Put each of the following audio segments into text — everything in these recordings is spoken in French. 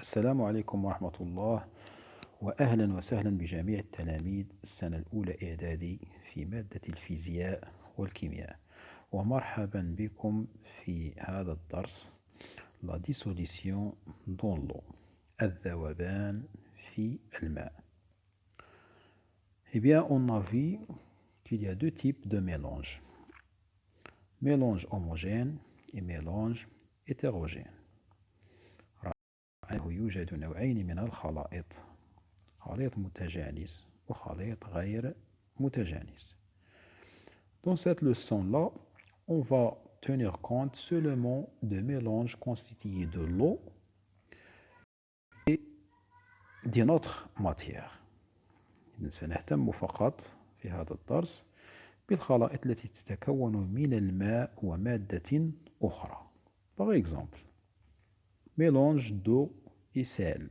السلام عليكم ورحمة الله، وأهلا وسهلا بجميع التلاميذ السنة الأولى إعدادي في مادة الفيزياء والكيمياء، ومرحبا بكم في هذا الدرس La dissolution dans l'eau الذوبان في الماء. Eh bien, on a vu qu'il y a deux types de mélange. Mélange homogène et mélange hétérogène. يوجد نوعين من الخلائط، خليط متجانس وخليط غير متجانس. Dans cette leçon-là, on va tenir compte seulement de mélanges constitués de l'eau et d'une autre matière. سنهتم فقط في هذا الدرس بالخلائط التي تتكون من الماء ومادة أخرى. Par exemple, mélange d'eau et sel.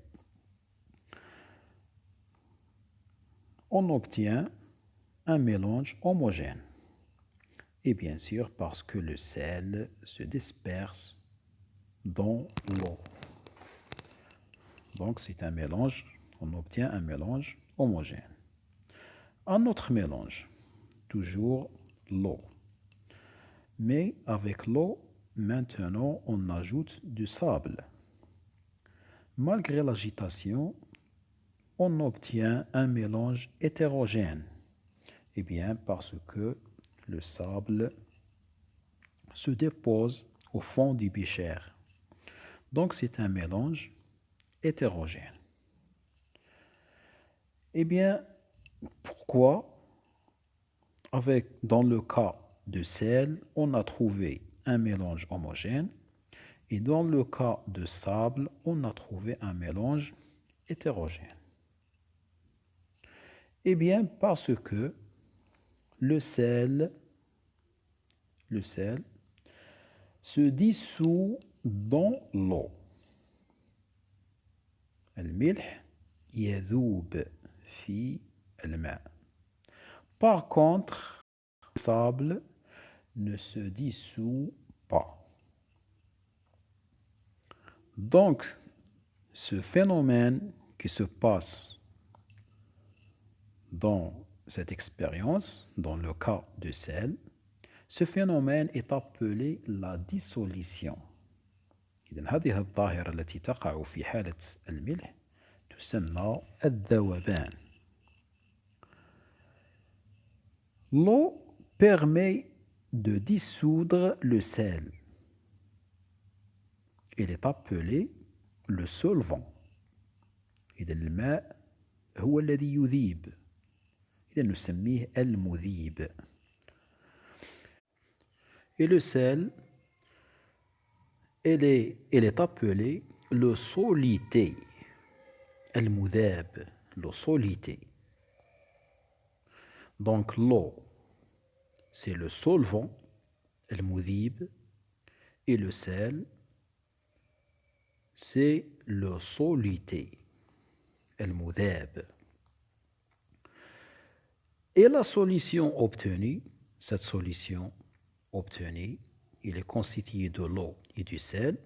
On obtient un mélange homogène. Et bien sûr, parce que le sel se disperse dans l'eau. Donc, c'est un mélange, on obtient un mélange homogène. Un autre mélange, toujours l'eau. Mais avec l'eau, maintenant, on ajoute du sable. Malgré l'agitation, on obtient un mélange hétérogène. Eh bien, parce que le sable se dépose au fond du bécher. Donc, c'est un mélange hétérogène. Eh bien, pourquoi, dans le cas de sel, on a trouvé un mélange homogène et dans le cas de sable, on a trouvé un mélange hétérogène? Eh bien, parce que le sel se dissout dans l'eau. الملح يذوب في الماء. Par contre, le sable ne se dissout pas. Donc, ce phénomène qui se passe dans cette expérience, dans le cas du sel, ce phénomène est appelé la dissolution. إذن هذه الظاهرة التي تقع في حالة الملح تسمى الذوبان. L'eau permet de dissoudre le sel. Il est appelé le solvant. إذن الماء هو الذي يذيب. إذن نسميه المذيب. Et le sel, il est appelé le solité. المذاب, le solité. Donc l'eau, c'est le solvant, المذيب, et le sel, c'est le solité, المذاب. Et la solution obtenue, cette solution obtenue, il est constitué de l'eau et du sel.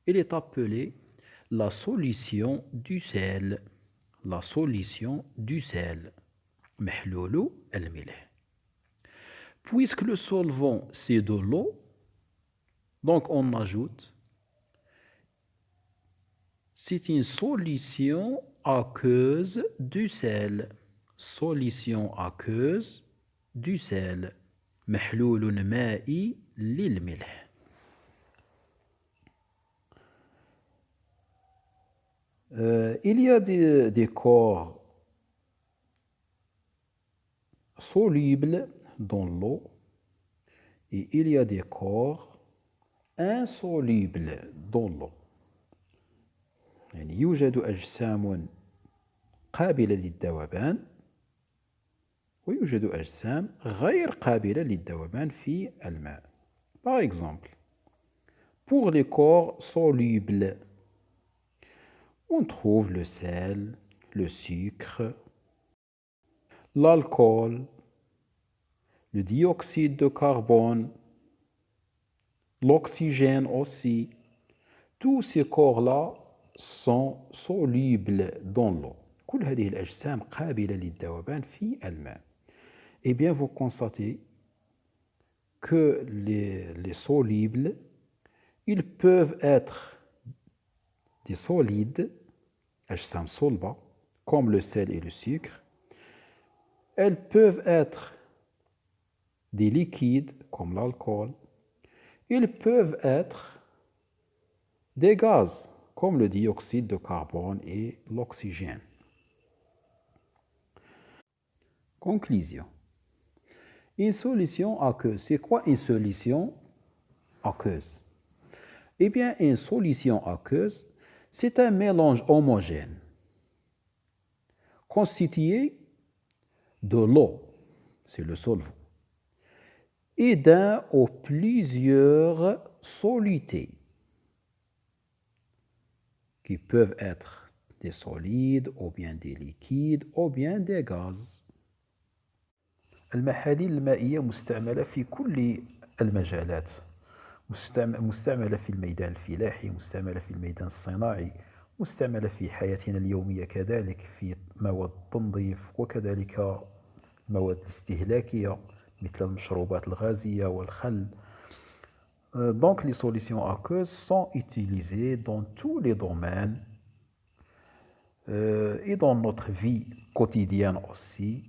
Il est appelé la solution du sel. La solution du sel. محلول الملح. Puisque le solvant c'est de l'eau, donc on ajoute, c'est une solution aqueuse du sel. Solution aqueuse du sel. محلول مائي للملح. Il y a des corps solubles dans l'eau et il y a des corps insolubles dans l'eau. يعني يوجد أجسام قابلة للذوبان ويوجد أجسام غير قابلة للذوبان في الماء. Par exemple, pour les corps solubles, on trouve le sel, le sucre, l'alcool, le dioxyde de carbone, l'oxygène aussi, tous ces corps-là sont solubles dans l'eau. كل هذه الأجسام قابلة للذوبان في الماء. Eh bien, vous constatez que les solubles, ils peuvent être des solides, أجسام صلبة, comme le sel et le sucre. Elles peuvent être des liquides, comme l'alcool. Ils peuvent être des gaz, comme le dioxyde de carbone et l'oxygène. Conclusion. Une solution aqueuse. C'est quoi une solution aqueuse? Eh bien, une solution aqueuse, c'est un mélange homogène constitué de l'eau, c'est le solvant, et d'un ou plusieurs solutés qui peuvent être des solides ou bien des liquides ou bien des gaz. المحاليل المائية مستعملة في كل المجالات، مستعملة في الميدان الفلاحي، مستعملة في الميدان الصناعي، مستعملة في حياتنا اليومية كذلك في مواد التنظيف وكذلك المواد الاستهلاكية مثل المشروبات الغازية والخل. Donc les solutions aqueuses sont utilisées dans tous les domaines et dans notre vie quotidienne aussi,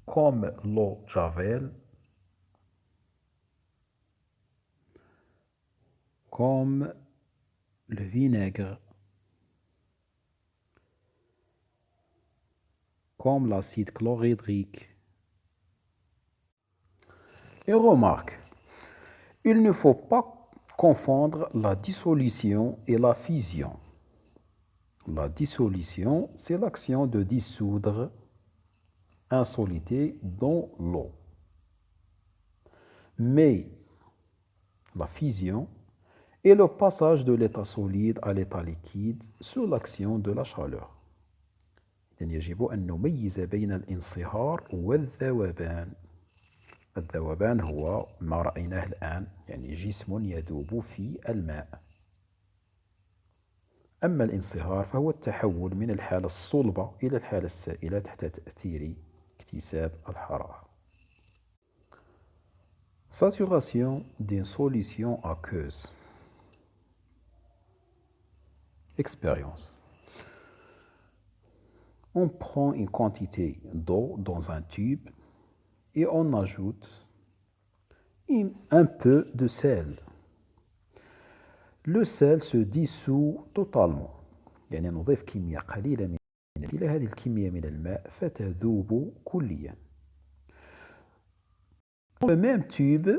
comme l'eau javel, comme le vinaigre, comme l'acide chlorhydrique. Et remarque, il ne faut pas confondre la dissolution et la fusion. La dissolution, c'est l'action de dissoudre un solide dans l'eau. Mais la fusion est le passage de l'état solide à l'état liquide sous l'action de la chaleur. إذن يجب أن نميز بين الانصهار والذوبان. الذوبان هو ما رأيناه الآن، يعني جسم يذوب في الماء. أما الانصهار فهو التحول من الحالة الصلبة إلى الحالة السائلة تحت تأثير اكتساب الحرارة. Saturation d'une solution aqueuse. Expérience. On prend une quantité d'eau dans un tube et on ajoute un peu de sel. Le sel se dissout totalement. يعني نضيف كمية قليلة من إلى هذه الكمية من الماء فتذوب كليا. Dans le même tube,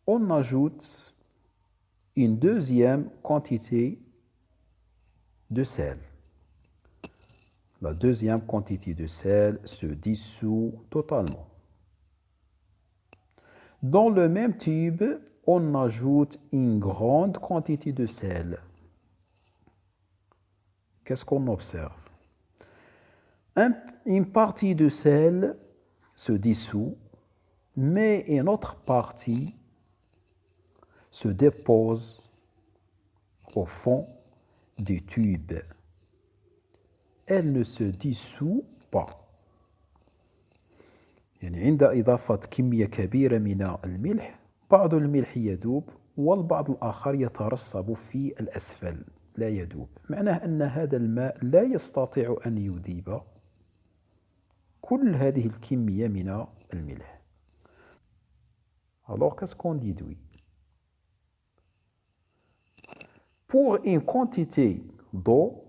on ajoute une deuxième quantité de sel. La deuxième quantité de sel se dissout totalement. Dans le même tube, on ajoute une grande quantité de sel. Qu'est-ce qu'on observe? Une partie de sel se dissout, mais une autre partie se dépose au fond du tube. Elle ne se dissout pas. يعني عند إضافة كمية كبيرة من الملح بعض الملح يذوب والبعض الآخر يترسب في الأسفل لا يذوب. معناه أن هذا الماء لا يستطيع أن يذيب كل هذه الكمية من الملح. Alors qu'est-ce qu'on déduit? Pour une quantité d'eau,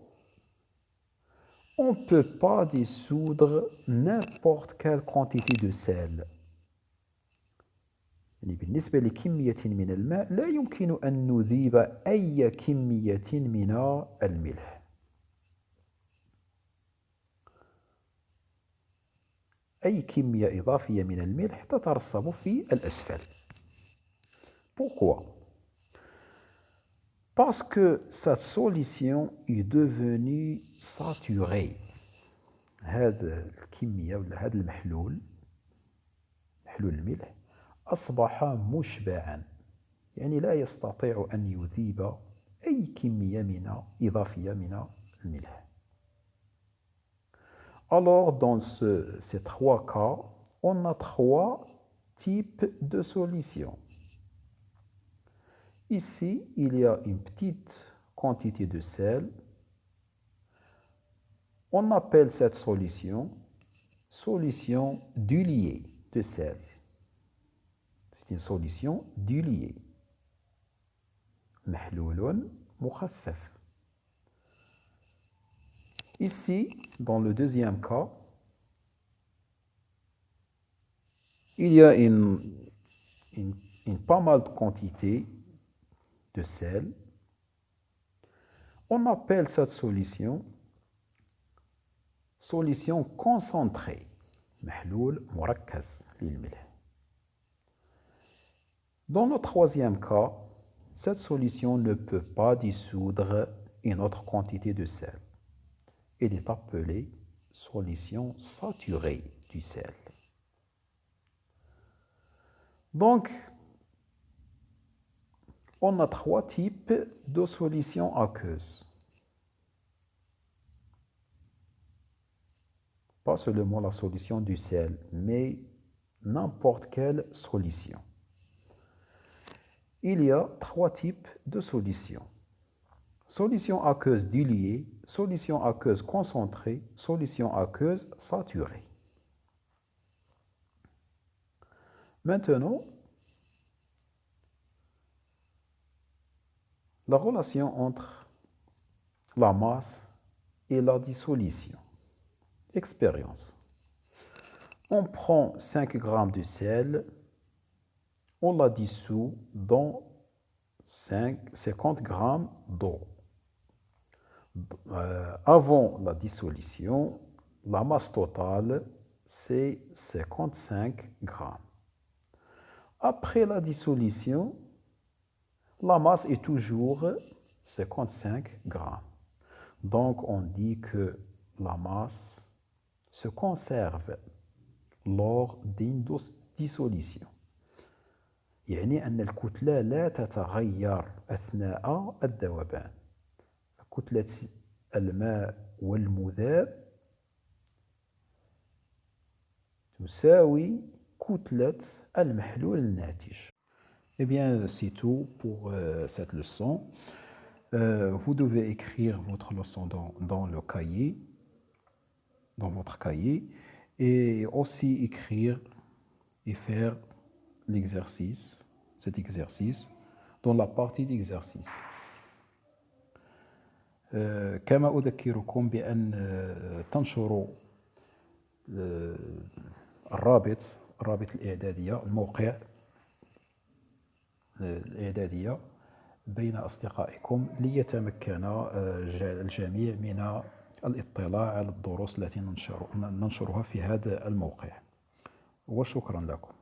on ne peut pas dissoudre n'importe quelle quantité de sel. يعني بالنسبة لكمية من الماء لا يمكن أن نذيب أي كمية من الملح. أي كمية إضافية من الملح تترسب في الأسفل. Pourquoi? Parce que cette solution est devenue saturée. هذا الكمية ولا هذا المحلول، محلول الملح، أصبح مشبعا، يعني لا يستطيع أن يذيب أي كمية إضافية من الملح. Alors, dans ces trois cas, on a trois types de solutions. Ici, il y a une petite quantité de sel. On appelle cette solution solution diluée de sel. C'est une solution diluée. محلول مخفف. Ici, dans le deuxième cas, il y a une pas mal de quantité de sel. On appelle cette solution solution concentrée. محلول مركز للملح. Dans le troisième cas, cette solution ne peut pas dissoudre une autre quantité de sel. Elle est appelée solution saturée du sel. Donc, on a trois types de solutions aqueuses. Pas seulement la solution du sel, mais n'importe quelle solution. Il y a trois types de solutions. Solution aqueuse diluée, solution aqueuse concentrée, solution aqueuse saturée. Maintenant, la relation entre la masse et la dissolution. Expérience. On prend 5 grammes de sel, on la dissout dans 50 grammes d'eau. Avant la dissolution, la masse totale, c'est 55 grammes. Après la dissolution, la masse est toujours 55 grammes. Donc, on dit que la masse se conserve lors d'une dissolution. يعني أن الكتلة لا تتغير أثناء الذوبان. كتلة الماء والمذاب تساوي كتلة المحلول الناتج. Eh bien, c'est tout pour cette leçon. Vous devez écrire votre leçon dans le cahier, dans votre cahier, et aussi écrire et faire l'exercice, cet exercice, dans la partie d'exercice. كما أذكركم بأن تنشروا الرابط الإعدادية، الموقع الإعدادية بين أصدقائكم ليتمكن الجميع من الاطلاع على الدروس التي ننشرها في هذا الموقع. وشكرا لكم.